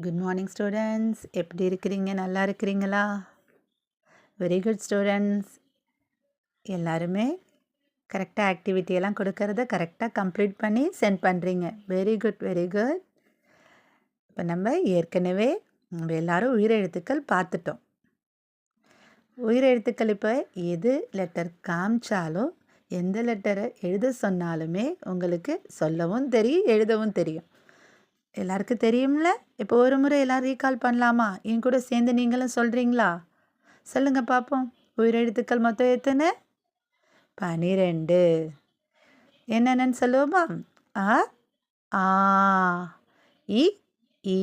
Good morning students. எப்படி இருக்கிறீங்க? நல்லா இருக்கிறீங்களா? Very good students. எல்லாருமே கரெக்டாக ஆக்டிவிட்டியெல்லாம் கொடுக்கறத கரெக்டாக கம்ப்ளீட் பண்ணி சென்ட் பண்ணுறீங்க. Very good, very good. இப்போ நம்ம ஏற்கனவே எல்லாரும் உயிரெழுத்துக்கள் பார்த்துட்டோம். உயிரெழுத்துக்கள் இப்போ எது லெட்டர் காமிச்சாலும் எந்த லெட்டரை எழுத சொன்னாலுமே உங்களுக்கு சொல்லவும் தெரியும், எழுதவும் தெரியும். எல்லாருக்கும் தெரியும்ல? இப்போ ஒரு முறை எல்லோரும் ரீகால் பண்ணலாமா? என் கூட சேர்ந்து நீங்களும் சொல்கிறீங்களா? சொல்லுங்க பார்ப்போம். உயிரெழுத்துக்கள் மொத்தம் எத்தனை? 12. என்னென்னு சொல்லுவோமா? அ, ஆ, இ, ஈ,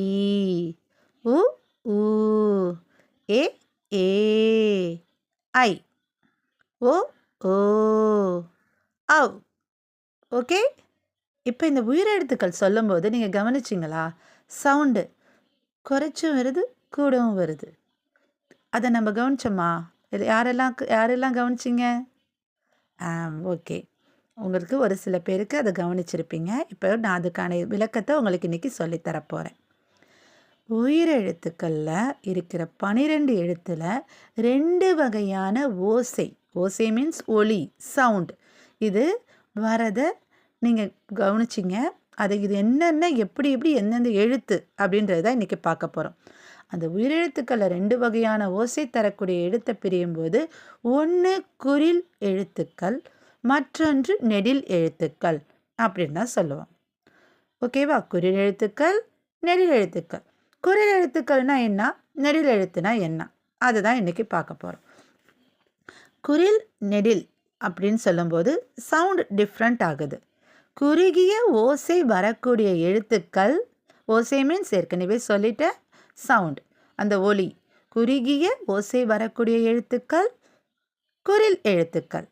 உ, ஊ, ஏ, ஏ, ஐ, ஓ, ஓ, ஔ. ஓகே. இப்போ இந்த உயிரெழுத்துக்கள் சொல்லும்போது நீங்கள் கவனிச்சிங்களா? சவுண்டு குறைச்சும் வருது, கூடவும் வருது. அதை நம்ம கவனிச்சோமா? இது யாரெல்லாம் கவனிச்சிங்க? ஓகே. உங்களுக்கு ஒரு சில பேருக்கு அதை கவனிச்சிருப்பீங்க. இப்போ நான் அதுக்கான விளக்கத்தை உங்களுக்கு இன்றைக்கி சொல்லித்தரப்போகிறேன். உயிரெழுத்துக்களில் இருக்கிற 12 எழுத்தில் 2 வகையான ஓசை. ஓசை மீன்ஸ் ஒலி, சவுண்ட். இது வரதை நீங்கள் கவனிச்சிங்க. இது என்னென்ன எப்படி எந்தெந்த எழுத்து அப்படின்றது தான் இன்றைக்கி பார்க்க போகிறோம். அந்த உயிரெழுத்துக்களில் 2 வகையான ஓசை தரக்கூடிய எழுத்தை பிரியும்போது ஒன்று குறில் எழுத்துக்கள், மற்றொன்று நெடில் எழுத்துக்கள் அப்படின்னு தான் சொல்லுவோம். ஓகேவா? குறில் எழுத்துக்கள், நெடில் எழுத்துக்கள். குறில் எழுத்துக்கள்னா என்ன, நெடில் எழுத்துனா என்ன, அதுதான் இன்றைக்கி பார்க்க போகிறோம். குறில் நெடில் அப்படின்னு சொல்லும்போது சவுண்ட் டிஃப்ரெண்ட் ஆகுது. குறுகிய ஓசை வரக்கூடிய எழுத்துக்கள், ஓசை மீன்ஸ் ஏற்கனவே சொல்லிட்ட சவுண்ட், அந்த ஒலி. குறுகிய ஓசை வரக்கூடிய எழுத்துக்கள் குறில் எழுத்துக்கள்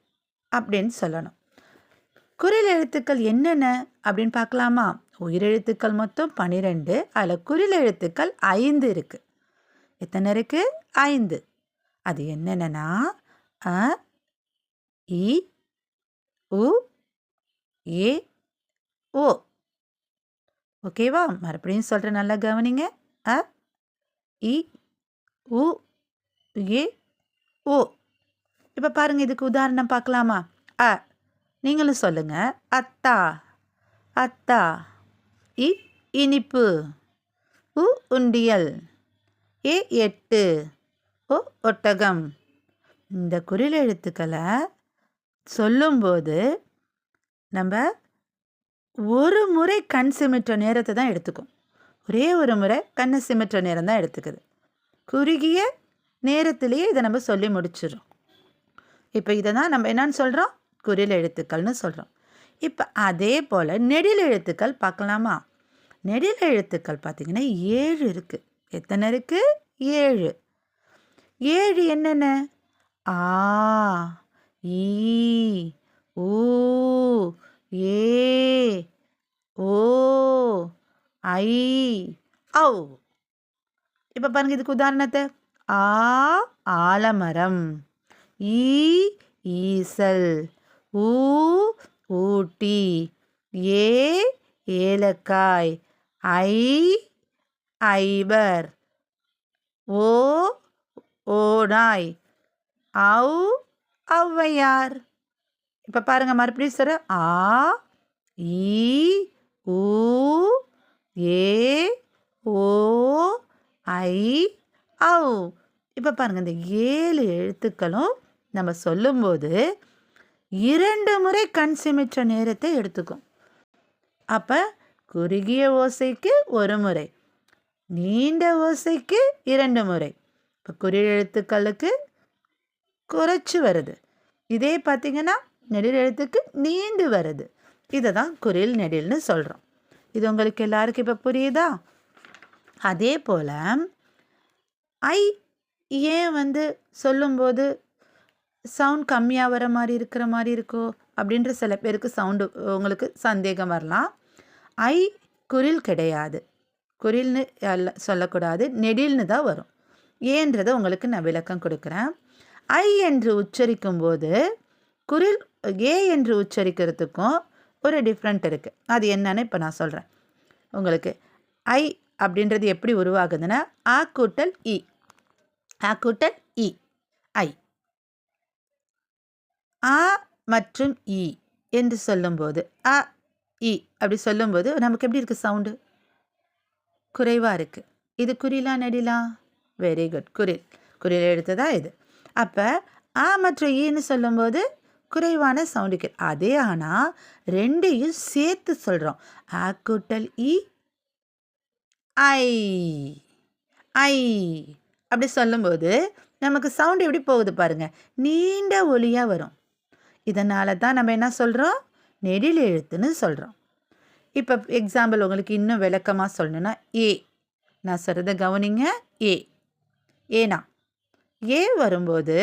அப்படின்னு சொல்லணும். குறில் எழுத்துக்கள் என்னென்ன அப்படின்னு பார்க்கலாமா? உயிரெழுத்துக்கள் மொத்தம் 12. அதில் குறில் எழுத்துக்கள் 5 இருக்குது. எத்தனை இருக்குது? 5. அது என்னென்னா அ, இ, உ, ஏ, ஓ. ஓகேவா? மறுபடியும் சொல்கிறேன், நல்லா கவனிங்க. அ, இ, உ, ஏ, ஓ. இப்போ பாருங்கள், இதுக்கு உதாரணம் பார்க்கலாமா? அ, நீங்களும் சொல்லுங்க. அத்தா, அத்தா. இ, இனிப்பு. உ, உண்டியல். ஏ, 8. ஓ, ஒட்டகம். இந்த குறில் எழுத்துக்களை சொல்லும்போது நம்ம ஒரு முறை கண் சிமிட்டுற நேரத்தை தான் எடுத்துக்கும். ஒரே ஒரு முறை கண்ணை சிமிட்டுற நேரம் தான் எடுத்துக்குது. குறுகிய நேரத்திலேயே இதை நம்ம சொல்லி முடிச்சிடும். இப்போ இதை தான் நம்ம என்னன்னு சொல்கிறோம்? குறில் எழுத்துக்கள்னு சொல்கிறோம். இப்போ அதே போல் நெடில் எழுத்துக்கள் பார்க்கலாமா? நெடில் எழுத்துக்கள் பார்த்திங்கன்னா 7 இருக்குது. எத்தனை இருக்குது? 7. 7 என்னென்ன? ஆ, ஈ, ஊ, ஏ, ஓ, ஐ, ஔ. இப்போ பாருங்க, இதுக்கு உதாரணத்தை. ஆ, ஆலமரம். ஈ, ஈசல். ஊ, ஊட்டி. ஏ, ஏலக்காய். ஐ, ஐவர். ஓ, ஓநாய். ஔ, ஔவையார். இப்போ பாருங்க, மறுபடியும் சொல்ற. ஆ, ஈ, ஊ, ஏ, ஓ, ஐ, ஔ. இப்போ பாருங்க, இந்த 7 எழுத்துக்களும் நம்ம சொல்லும்போது 2 முறை கண் சிமிட்டுற நேரத்தை எடுத்துக்கும். அப்போ குறுகிய ஓசைக்கு 1 முறை, நீண்ட ஓசைக்கு 2 முறை. இப்போ குறில் எழுத்துக்களுக்கு குறைச்சி வருது. இதே பார்த்திங்கன்னா நெடில் எழுத்துக்கு நீண்டு வருது. இதை தான் குறில் நெடில்னு சொல்கிறோம். இது உங்களுக்கு எல்லாருக்கும் இப்போ புரியுதா? அதே போல் ஐ ஏன் சொல்லும்போது சவுண்ட் கம்மியாக வர மாதிரி இருக்கிற மாதிரி இருக்கோ அப்படின்ற சில பேருக்கு சவுண்டு உங்களுக்கு சந்தேகம் வரலாம். ஐ குறில் கிடையாது. குறில்னு சொல்லக்கூடாது, நெடில்னு தான் வரும். ஏன்றதை உங்களுக்கு நான் விளக்கம் கொடுக்குறேன். ஐ என்று உச்சரிக்கும் போது குறில் ஏ என்று உச்சரிக்கிறதுக்கும் ஒரு டிஃப்ரெண்ட் இருக்குது. அது என்னன்னு இப்போ நான் சொல்கிறேன் உங்களுக்கு. ஐ அப்படின்றது எப்படி உருவாகுதுன்னா ஆ கூட்டல் இ, ஆ கூட்டல் இ, ஐ. ஆ மற்றும் இ என்று சொல்லும்போது அ இ அப்படி சொல்லும்போது நமக்கு எப்படி இருக்குது சவுண்டு? குறைவாக இருக்குது. இது குறிலா நெடிலா? வெரி குட், குரில். குரில் எழுத்து தான் இது. அப்போ ஆ மற்றும் ஈன்னு சொல்லும்போது குறைவான சவுண்டுக்கு அதே. ஆனால் ரெண்டையும் சேர்த்து சொல்கிறோம். ஆ கூட்டல் இ, ஐ, ஐ அப்படி சொல்லும்போது நமக்கு சவுண்டு எப்படி போகுது பாருங்க, நீண்ட ஒலியாக வரும். இதனால தான் நம்ம என்ன சொல்கிறோம்? நெடில் எழுத்துன்னு சொல்கிறோம். இப்போ எக்ஸாம்பிள் உங்களுக்கு இன்னும் விளக்கமாக சொல்லணும்னா ஏ. நான் சொல்கிறத கவனிங்க. ஏ, ஏனா ஏ வரும்போது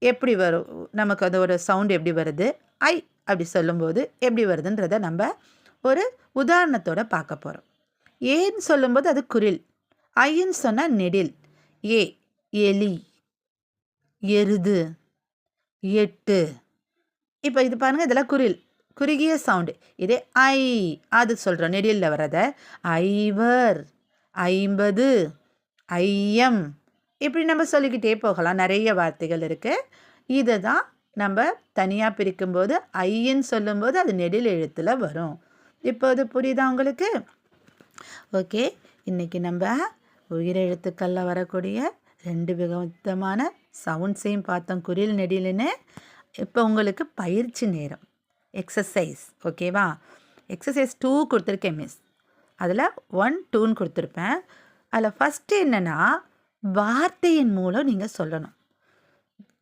எப்படி வரும்? நமக்கு அதோட சவுண்டு எப்படி வருது? ஐ அப்படி சொல்லும்போது எப்படி வருதுன்றதை நம்ம ஒரு உதாரணத்தோட பார்க்க போகிறோம். ஏன்னு சொல்லும்போது அது குரில், ஐன்னு சொன்னால் நெடில். ஏ எலி, எருது, எட்டு. இப்போ இது பாருங்கள், இதெல்லாம் குரில், குறுகிய சவுண்டு. இதே ஐ அது சொல்கிறோம் நெடிலில் வர்றத. ஐவர், 50, ஐயம் இப்படி நம்ம சொல்லிக்கிட்டே போகலாம். நிறைய வார்த்தைகள் இருக்குது. இதை தான் நம்ம தனியாக பிரிக்கும்போது ஐன்னு சொல்லும்போது அது நெடில் எழுத்தில் வரும். இப்போ அது புரியுதா உங்களுக்கு? ஓகே, இன்றைக்கி நம்ம உயிரெழுத்துக்களில் வரக்கூடிய 2 விதமான சவுண்ட்ஸையும் பார்த்தோம், குரில் நெடில்னு. இப்போ உங்களுக்கு பயிற்சி நேரம், எக்ஸசைஸ். ஓகேவா? எக்ஸசைஸ் 2 கொடுத்துருக்கேன் மிஸ். அதில் 1, 2ன்னு கொடுத்துருப்பேன். அதில் ஃபஸ்ட்டு என்னென்னா வார்த்தையின் மூலம் நீங்கள் சொல்லணும்.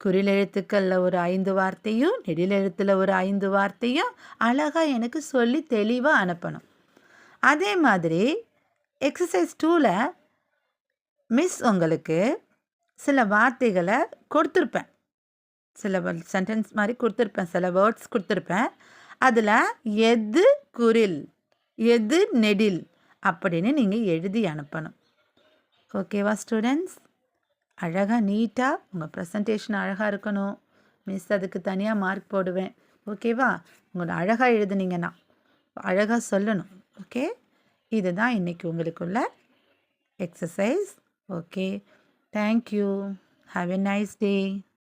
குறில் எழுத்துக்களில் ஒரு 5 வார்த்தையும் நெடில் எழுத்தில் ஒரு 5 வார்த்தையும் அழகாக எனக்கு சொல்லி தெளிவாக அனுப்பணும். அதே மாதிரி எக்ஸசைஸ் 2ல் மிஸ் உங்களுக்கு சில வார்த்தைகளை கொடுத்துருப்பேன், சில சென்டென்ஸ் மாதிரி கொடுத்துருப்பேன், சில வேர்ட்ஸ் கொடுத்துருப்பேன். அதில் எது குரில் எது நெடில் அப்படின்னு நீங்கள் எழுதி அனுப்பணும். ஓகேவா ஸ்டூடெண்ட்ஸ்? அழகாக நீட்டாக உங்கள் ப்ரெசன்டேஷன் அழகாக இருக்கணும். மிஸ் அதுக்கு தனியாக மார்க் போடுவேன். ஓகேவா? உங்களோட அழகாக எழுதுனீங்கன்னா அழகாக சொல்லணும். ஓகே, இதுதான் இன்றைக்கி உங்களுக்குள்ள exercise. Okay, thank you. Have a nice day.